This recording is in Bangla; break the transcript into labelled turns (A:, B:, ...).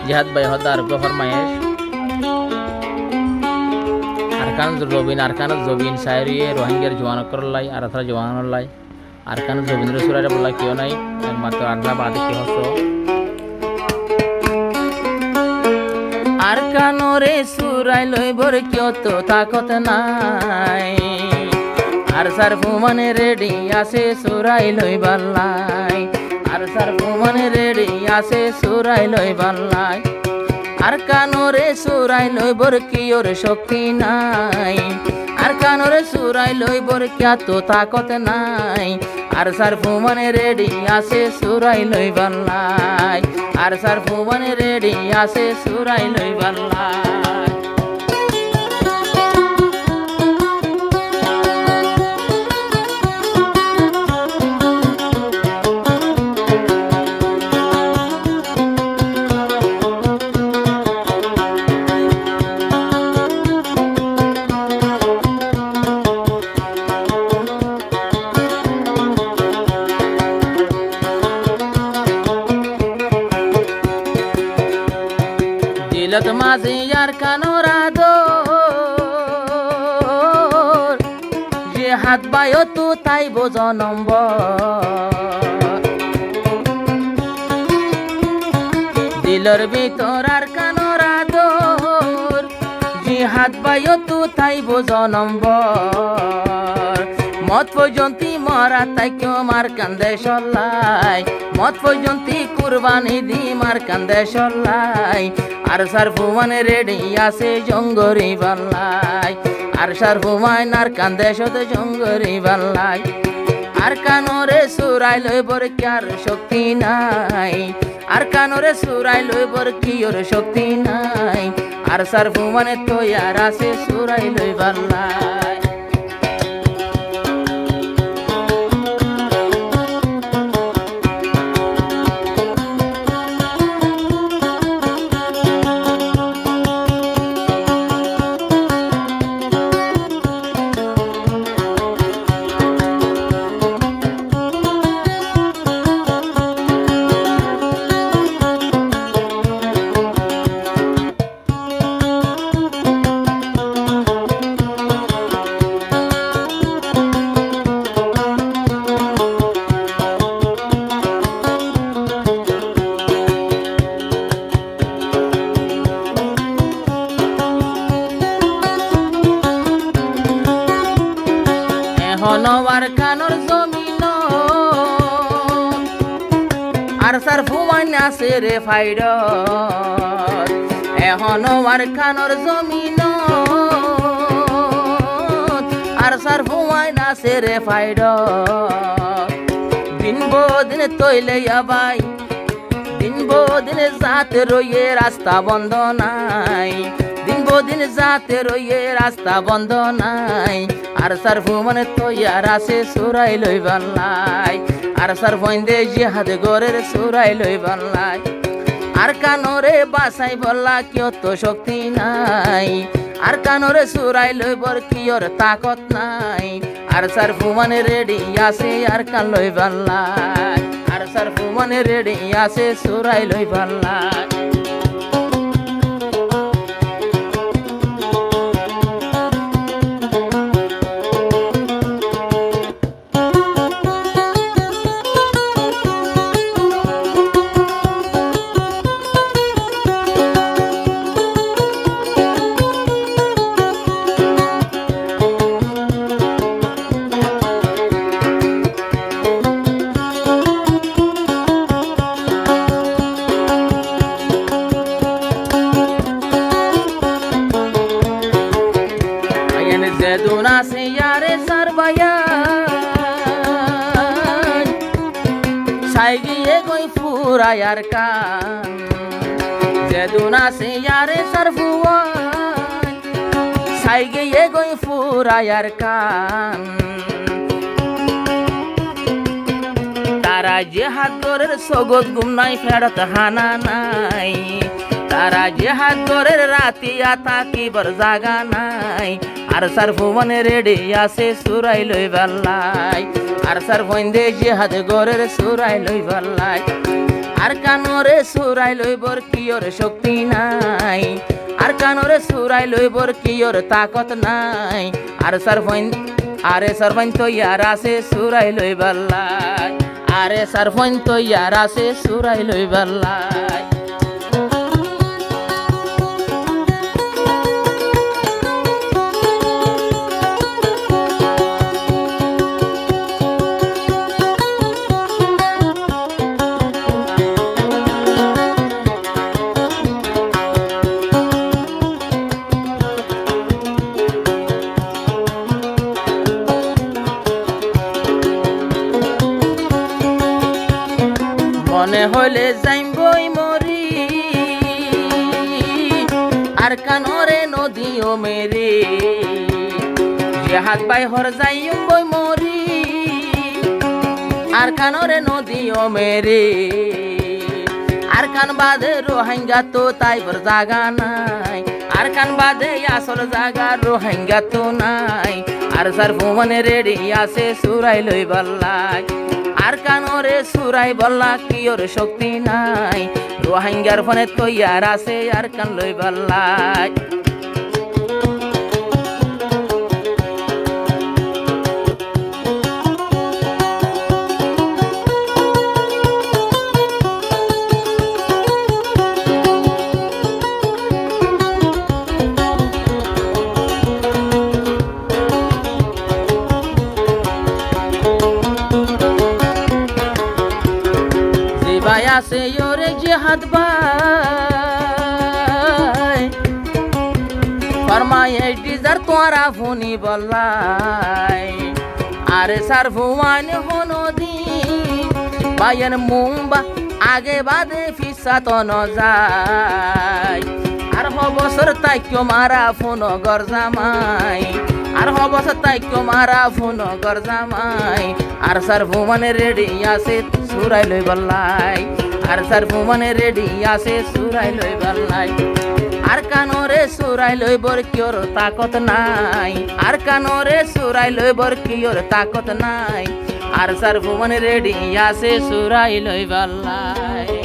A: জিহাদ ভাই হদার ফরমায়েশ আরকান জবিন সাইরিয়ে রোহিঙ্গার জওয়ান করলাই আর তারা জওয়ান লাই আরকান জবিনের সুরারে বলা কেউ নাই একমাত্র আল্লাহ বাদে কি হতো আরকানরে সুরাই লইবর কেউ তো তাকত নাই আর সার ফুমানে রেডি আছে সুরাই লইবার লাই আর সার ফুমানে রেডি আছে সুরাই লইবার লাই আর কানরে সুরাই লইবর কিওর শক্তি নাই আর কানরে সুরাই লইবর কিয়া তো তাকত নাই আর সার ফুমানে রেডি আছে সুরাই লইবার লাই আর সার ফুমানে রেডি আছে সুরাই লইবার লাই দিলত মাঝে আর কানোরা দোর যে হাত বায়ো তো তাই বোঝ নম্বর দিলর ভিতর আর কানোরা দোর যে হাত বায়ো তো তাই বোঝ নম্বর মত পর্যন্তি মরা তাই কেউ মার কান্দে সল্লাই মত পর্যন্তি কুরবানি দি মার কান্দে সল্লাই আর সার ফুমানে রেডি আছে জঙ্গরি বাল্লাই আর সার ফুমাইন আর কান্দে সদ জঙ্গরি বাল্লাই আর কানরে সুরাই লইবর কিয়ার শক্তি নাই আর কানরে সুরাই লইবর কিওর শক্তি নাই আর সার ফুমানে তো ইয়ার আছে সুরাই লই বাল্লাই হনওয়ার কানর জমিন আর সার ফুমাইন আছে রে ফাইড হনওয়ার কানর জমিন আর সার ফুমাইন আছে রে ফাইড দিন বদিন তৈলে আবাই দিন বদিন যাতে রইয়ে রাস্তা বন্ধ নাই দিন বদিন যাতে রইয়ে রাস্তা বন্ধ নাই আর সার ফুমানে তো ইয়ার আছে সুরাই লইবার লাই আর সার ফইন্দে জিহাদ গরের সুরাই লইবার লাই আর কানরে বাসাই বললা কিয় তো শক্তি নাই আর কানরে সুরাই লইবর কিয়র তাকত নাই আর সার ফুমানে রেডি আছে আর কান লইবার লাই আর সার ফুমানে রেডি আছে সুরাই লইবার লাই Zeduna se yare sarbayan Saigi goi fura yar kan Zeduna se yare sarfuan Saigi goi fura yar kan Tara jihad gorer sogod gumnai ferat hana nai Tara jihad gorer rati ataki berzaga nai আর সার ফুমানে রেডি আছে সুরাই লইবার লাই আর সার ফইন্দে জিহাদ গরের সুরাই লইবার লাই আর কানরে সুরাই লইবর কিয়র শক্তি নাই আর কানরে সুরাই লইবর কিয়র তাকত নাই আরে সরপঞ্চ তো ইয়ার আছে সুরাই লইবার লাই আরে সরপঞ্চ তো ইয়ার আছে সুরাই লইবার লাই মনে হলে যাইবই মরি আর কানরে নদীও মেরে হাত বাই হর যাইবই মরি আর কানরে নদীও মেরে আর কান বাদে রোহিঙ্গা তো তাইবার জাগা নাই আর কান বাদে আসল জাগা রোহিঙ্গা তো নাই আর সারফুমনে রেডি আছে সুরাই লইবার লাই আর কানরে সুরাই বল্লা কিয়র শক্তি নাই রোহিঙ্গার ফোনে তৈয়ার আছে আর কান লইবার লাই আছে ওরে জিহাদ ভাই ফরমায়ে ডিজার তোরা ফোনি বলাই আরে সারফুয়ান হনদি বায়ন মুম্বা আগে বাদে ফিসা তো ন যায় আর হবসর তাইক্য মারা ফোন গরজামাই আর হবসর তাইক্য মারা ফোন গরজামাই আর সারফুয়ানে রেডি আছে সুরাই লইবার লাই আর সারফুমনে রেডি আছে সুরাই লইবার লাই আর কানরে সুরাই লইবর কিয়র তাকত নাই আর কানরে সুরাই লইবর কিয়র তাকত নাই আর সারফুমনে রেডি আছে সুরাই লইবার লাই।